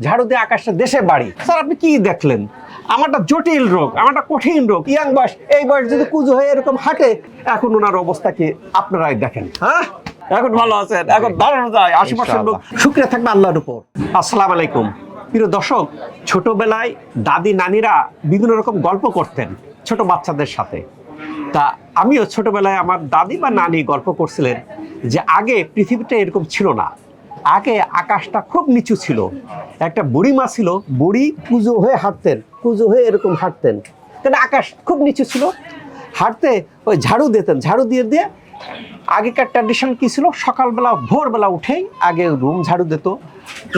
ঝাড়ু দিয়ে আকাশটা দেশে বাড়ি। স্যার আপনি কি দেখলেন? আমারটা জটিল রোগ, আমারটা কঠিন রোগ, ইয়াং বয়স, এই বয়স যদি কুজো হয়ে এরকম হাঁটে, এখন ওনার অবস্থা কি আপনারাই দেখেন। হ্যাঁ, এখন ভালো আছেন, এখন দাঁড়ানো যায় 80% লোক। শুকরিয়া থাকবে আল্লাহর উপর। আসসালামু আলাইকুম প্রিয় দর্শক, ছোটবেলায় দাদি নানিরা বিভিন্ন রকম গল্প করতেন ছোট বাচ্চাদের সাথে। তা আমিও ছোটবেলায় আমার দাদি বা নানি গল্প করছিলেন যে আগে পৃথিবীটা এরকম ছিল না, আগে আকাশটা খুব নিচু ছিল, একটা বুড়িমা ছিল, বুড়ি কুজো হয়ে হাঁটতেন, কুজো হয়ে এরকম হাঁটতেন, কারণ আকাশ খুব নিচু ছিল। হাঁটতে ওই ঝাড়ু দিতেন, ঝাড়ু দিয়ে দিয়ে আগেকার ট্র্যাডিশন কী ছিল, সকালবেলা ভোরবেলা উঠেই আগে রুম ঝাড়ু দিত,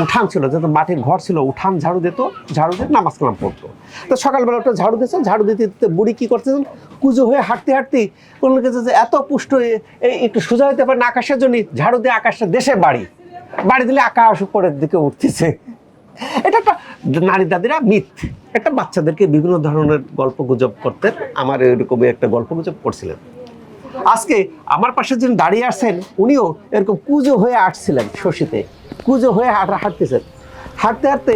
উঠান ছিল যেহেতু মাটির ঘর ছিল, উঠান ঝাড়ু দিত, ঝাড়ু দিয়ে নামাজ কালাম পড়তো। তো সকালবেলা ওটা ঝাড়ু দিতেন, ঝাড়ু দিতে দিতে বুড়ি কী করতেছেন, কুজো হয়ে হাঁটতে হাঁটতে কোনো কিছু যে এত পুষ্ট একটু সোজা হইতে পারে না আকাশের জন্য, ঝাড়ু দিয়ে আকাশটা দেশে বাড়ি বাড়ি দিলে আকাশ উপরের দিকে উঠতেছে। এটা একটা নারী দাদিরা মিথ, একটা বাচ্চাদেরকে বিভিন্ন ধরনের গল্প গুজব করতেন। আমার এরকমই একটা গল্প গুজব করছিলেন। আজকে আমার পাশে যিনি দাঁড়িয়ে আসছেন উনিও এরকম কুজো হয়ে আসছিলেন, শশীতে কুজো হয়ে হাঁটতেছেন। হাঁটতে হাঁটতে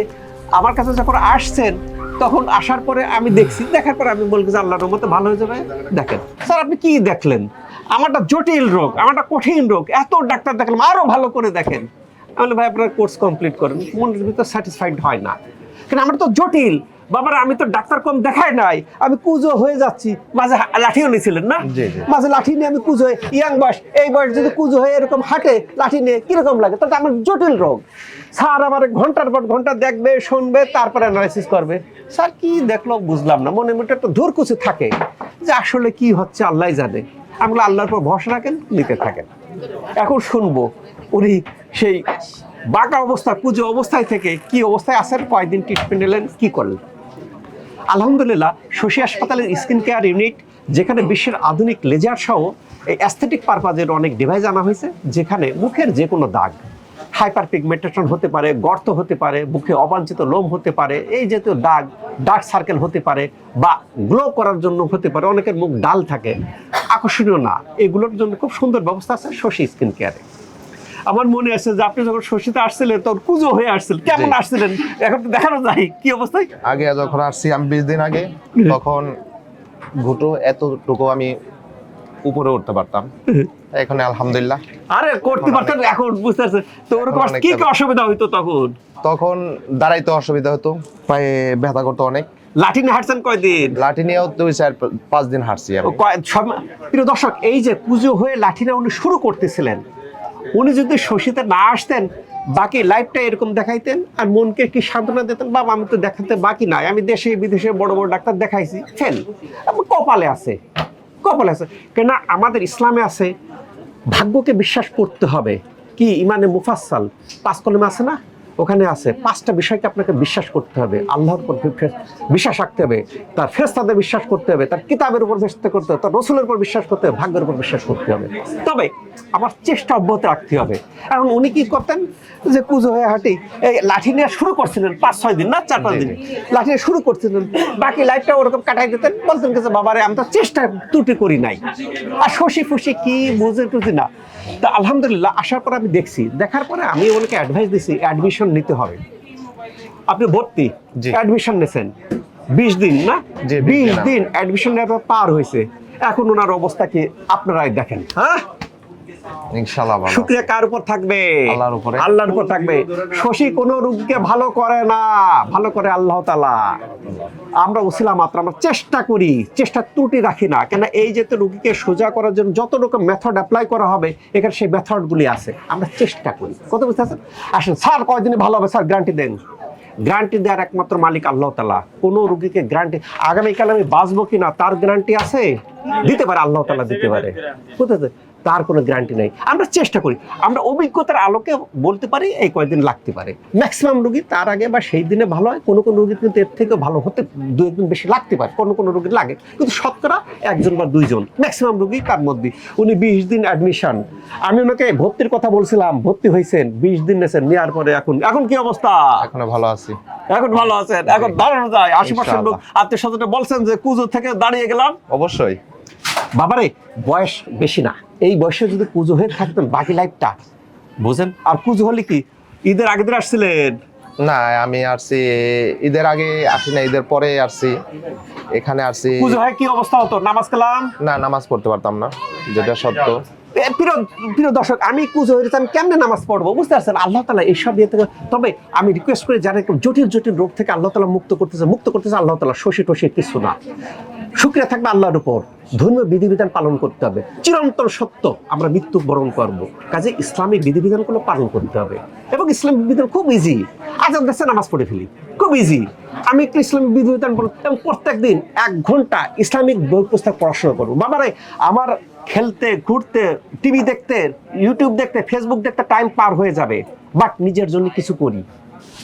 আমার কাছে যখন আসছেন তখন আসার পরে আমি দেখছি, দেখার পরে আমি বলছি আল্লাহর রহমতে ভালো হয়ে যাবে। দেখেন স্যার আপনি কি দেখলেন? আমারটা জটিল রোগ, আমারটা কঠিন রোগ, এত ডাক্তার দেখলাম, আরো ভালো করে দেখেন। আমি ভাই আপনার কোর্স কমপ্লিট করেন, মনের ভিতরে স্যাটিসফাইড হয় না, কিন্তু আমার তো জটিল বাবারা, আমি তো ডাক্তার কম দেখাই নাই, আমি কুজো হয়ে যাচ্ছি। মাঝে লাঠিও নিয়েছিলেন না, মাঝে লাঠি নিয়ে আমি কুজো হয়ে, ইয়াং বয়স, এই বয়স যদি কুজো হয়ে এরকম হাঁটে লাঠি নিয়ে কিরকম লাগে, তাহলে আমার জটিল রোগ। স্যার আমার ঘন্টার পর ঘন্টা দেখবে, শুনবে, তারপরে অ্যানালাইসিস করবে। স্যার কি দেখলো বুঝলাম না, মনের মধ্যে একটা ধুরকুচি থাকে যে আসলে কি হচ্ছে আল্লাহ জানে। আমি আল্লাহর উপর ভরসা রাখেন, নিতে থাকেন। এখন শুনবো উনি সেই বাঁকা অবস্থা, কুজো অবস্থায় থেকে কি অবস্থায় আছেন, কয়েকদিন ট্রিটমেন্ট নিলেন, কি করলেন। আলহামদুলিল্লাহ, শশী হাসপাতালের স্কিন কেয়ার ইউনিট, যেখানে বিশ্বের আধুনিক লেজার সহ এই অ্যাস্থেটিক পারপাজের অনেক ডিভাইস আনা হয়েছে, যেখানে মুখের যে কোনো দাগ, হাইপার পিগমেন্টেশন হতে পারে, গর্ত হতে পারে, মুখে অবাঞ্ছিত লোম হতে পারে, এই জাতীয় দাগ, ডার্ক সার্কেল হতে পারে, বা গ্লো করার জন্য হতে পারে, অনেকের মুখ ডাল থাকে, আকর্ষণীয় না, এগুলোর জন্য খুব সুন্দর ব্যবস্থা আছে শশী স্কিন কেয়ারে। আমার মনে আছে যে আপনি যখন শশীতে আসছিলেন তখন কুজো হয়ে আসছিলেন, কেমন আসছিলেন এখন তো দেখানো যায় কি অবস্থায়? আগে যখন আসছি আমি 20 দিন আগে, তখন ঘুটু এতটুকু আমি উপরে উঠতে পারতাম, এখন আলহামদুলিল্লাহ। আরে করতে পারতেন, এখন বুঝতে পারছেন তো ওরকম কি কি অসুবিধা হইতো তখন? তখন দাঁড়াইতে অসুবিধা হতো, পায়ে ব্যথা করতো অনেক। লাঠি নিয়ে হাঁটছেন কয়দিন? লাঠি নিয়েও 2-4-5 দিন হাঁটছি আমি। প্রিয় দর্শক, এই যে কুজো হয়ে লাঠি নিয়ে উনি শুরু করতেছিলেন, উনি যদি শশীতে না আসতেন বাকি লাইফটা এরকম দেখাইতেন আর মনকে কি সান্ত্বনা দিতেন, বাবা আমি তো দেখাতে বাকি নাই, আমি দেশে বিদেশে বড় বড় ডাক্তার দেখাইছি, ফেল, কপালে আছে, কপালে আছে। কেন আমাদের ইসলামে আছে ভাগ্যকে বিশ্বাস করতে হবে। কি ইমানে মুফাসসাল 5 কলমে আছে না, ওখানে আছে 5টা বিষয়কে আপনাকে বিশ্বাস করতে হবে। আল্লাহর উপর বিশ্বাস রাখতে হবে, তার ফেরেশতাদের বিশ্বাস করতে হবে, তার কিতাবের উপর বিশ্বাস করতে হবে, তার রসুলের উপর বিশ্বাস করতে হবে, ভাগ্যের উপর বিশ্বাস করতে হবে। তবে আমার চেষ্টা অব্যাহত রাখতে হবে। এখন উনি কি করতেন যে কুজো হয়ে হাঁটি এই লাঠি নিয়ে শুরু করছিলেন 5-6 দিন না 4-5 দিন লাঠি নিয়ে শুরু করছিলেন, বাকি লাইফটা ওরকম কাটাই দিতেন, বলতেন যে বাবারে আমি তো চেষ্টা ত্রুটি করি নাই, আর শশী ফুসি কি বুঝে টুঝি না। তা আলহামদুলিল্লাহ আসার পর আমি দেখছি, দেখার পরে আমি ওনাকে অ্যাডভাইস দিছি অ্যাডমিশন নিতে হবে। আপনি ভর্তি অ্যাডমিশন নিয়েছেন 20 দিন না, 20 দিন অ্যাডমিশন নেওয়ার পর পার হয়েছে, এখন ওনার অবস্থা কি আপনারাই দেখেন। হ্যাঁ ইনশাআল্লাহ ভালো। শুকরিয়া কার উপর থাকবে? আল্লাহর উপরে। আল্লাহর উপর থাকবে। শশী কোনো রোগীকে ভালো করে না, ভালো করে আল্লাহ তাআলা। আমরা ওসিলা মাত্র, আমরা চেষ্টা করি, চেষ্টা ত্রুটি রাখি না। কেন এই যে রোগীকে সোজা করার জন্য যত রকম মেথড অ্যাপ্লাই করা হবে, এখানে সেই মেথডগুলি আছে, আমরা চেষ্টা করি। কত বুঝতে পারছেন? আসেন স্যার কয়দিনে ভালো হবে স্যার, গ্যারান্টি দেন। গ্যারান্টি দেওয়ার একমাত্র মালিক আল্লাহ তাআলা। কোনো রোগীকে গ্যারান্টি আগামীকাল আমি বাঁচবো কিনা তার গ্যারান্টি আছে? দিতে পারে আল্লাহ তাআলা, দিতে পারে, বুঝতে, তার কোনো গ্যারান্টি নেই। আমরা চেষ্টা করি, আমরা অভিজ্ঞতার আলোকে বলতে পারি এই কয়েকদিন লাগতে পারে। ম্যাক্সিমাম রোগী তার আগে বা সেই দিনে ভালো হয়, কোনো কোনো রোগীর কিন্তু এর থেকে ভালো হতে 2-1 দিন বেশি লাগতে পারে, কোনো কোনো রোগীর লাগে, কিন্তু শতকরা 1জন বা 2জন ম্যাক্সিমাম রোগী তার মধ্যে। উনি 20 দিন অ্যাডমিশন, আমি ওনাকে ভর্তির কথা বলছিলাম, ভর্তি হয়েছেন, 20 দিন নেছেন, নেওয়ার পরে এখন কি অবস্থা? এখনো ভালো আছি, এখন ভালো আছেন, এখন দাঁড়ানো যায় 80% লোক। আত্মীয় স্বজনরা বলছেন যে কুজো থেকে দাঁড়িয়ে গেলাম। অবশ্যই বাবারে বয়স বেশি না, এই বয়সে যদি কুজো হয়ে থাকতেন বাকি লাইফটা বুঝেন। আর কুজো হলে কি ঈদের আগের দিন আসছিলেন, না, আমি আসছি ঈদের আগে আসি না, ঈদের পরে আসছি। এখানে আসছি, পুজো হয় কি অবস্থা হতো, নামাজ কালাম? না নামাজ পড়তে পারতাম না, যেটা সত্য। প্রিয় প্রিয় দর্শক, আমি কুজো হয়েছে, আমি কেমনে নামাজ পড়বো, বুঝতে পারছেন? আল্লাহ তালা এইসব ইয়ে থেকে, তবে আমি রিকোয়েস্ট করি যারা এরকম জটিল জটিল রোগ থেকে আল্লাহ তালা মুক্ত করতেছে আল্লাহ তালা, শশী টসি কিছু না। শুক্রিয়া থাকবে আল্লাহর উপর, ধর্মীয় বিধিবিধান পালন করতে হবে, চিরন্তন সত্য আমরা মৃত্যু বরণ করবো, কাজে ইসলামিক বিধিবিধানগুলো পালন করতে হবে। এবং ইসলামিক বিধান খুব ইজি, আজান দেশে নামাজ পড়ে ফেলি, খুব ইজি। আমি একটু ইসলামিক বিধিবিধান এবং প্রত্যেকদিন 1 ঘন্টা ইসলামিক বই পুস্তক পড়াশোনা করবো। বাবারে, আমার খেলতে, ঘুরতে, টিভি দেখতে, ইউটিউব দেখতে, ফেসবুক দেখতে টাইম পার হয়ে যাবে, বাট নিজের জন্য কিছু করি।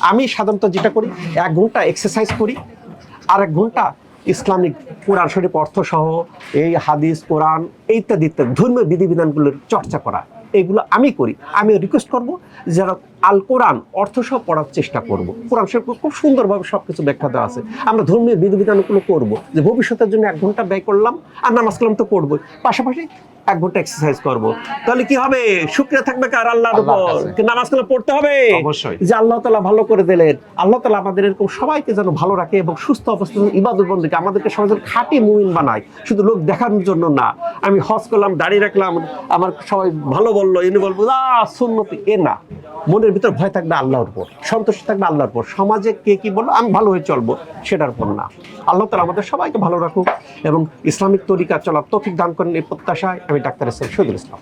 আমি সাধারণত যেটা করি, 1 ঘন্টা এক্সারসাইজ করি, আর 1 ঘন্টা ইসলামিক কোরআন শরীফ অর্থ সহ এই হাদিস, কোরআন ইত্যাদি ইত্যাদি ধর্মীয় বিধিবিধানগুলোর চর্চা করা, এগুলো আমি করি। আমি রিকোয়েস্ট করব যারা আল কোরআন অর্থ সহ পড়ার চেষ্টা করব। কোরআন শরীফ খুব সুন্দরভাবে সবকিছু ব্যাখ্যা দেওয়া আছে। আমরা ধর্মীয় বিধিবিধানগুলো করব, যে ভবিষ্যতের জন্য 1 ঘন্টা ব্যয় করলাম, আর নামাজ কালাম তো পড়বো, পাশাপাশি 1 ঘন্টা এক্সারসাইজ করব। তাহলে কি হবে? শুকরিয়া থাকবে কার? আল্লাহর উপর। নামাজ কালাম পড়তে হবে অবশ্যই। যে আল্লাহ তাআলা ভালো করে দিলেন। আল্লাহ তাআলা আমাদের এরকম সবাইকে যেন ভালো রাখে এবং সুস্থ অবস্থায় ইবাদত বন্দেগী, আমাদেরকে সমাজের খাঁটি মুমিন বানায়, শুধু লোক দেখানোর জন্য না। আমি হজ করলাম, দাঁড়িয়ে রাখলাম, আমার সবাই ভালো বললো, এনে বলবো সুন্নতি, এ না। মনের ভিতর ভয় থাকবে আল্লাহর উপর, সন্তুষ্ট থাকবে আল্লাহর উপর, সমাজে কে কি বললো আমি ভালো হয়ে চলবো সেটার উপর না। আল্লাহ তাআলা আমাদের সবাইকে ভালো রাখুক এবং ইসলামিক তরিকা চলার তৌফিক দান করেন, এই প্রত্যাশায় আমি ডাক্তার শহীদুল ইসলাম।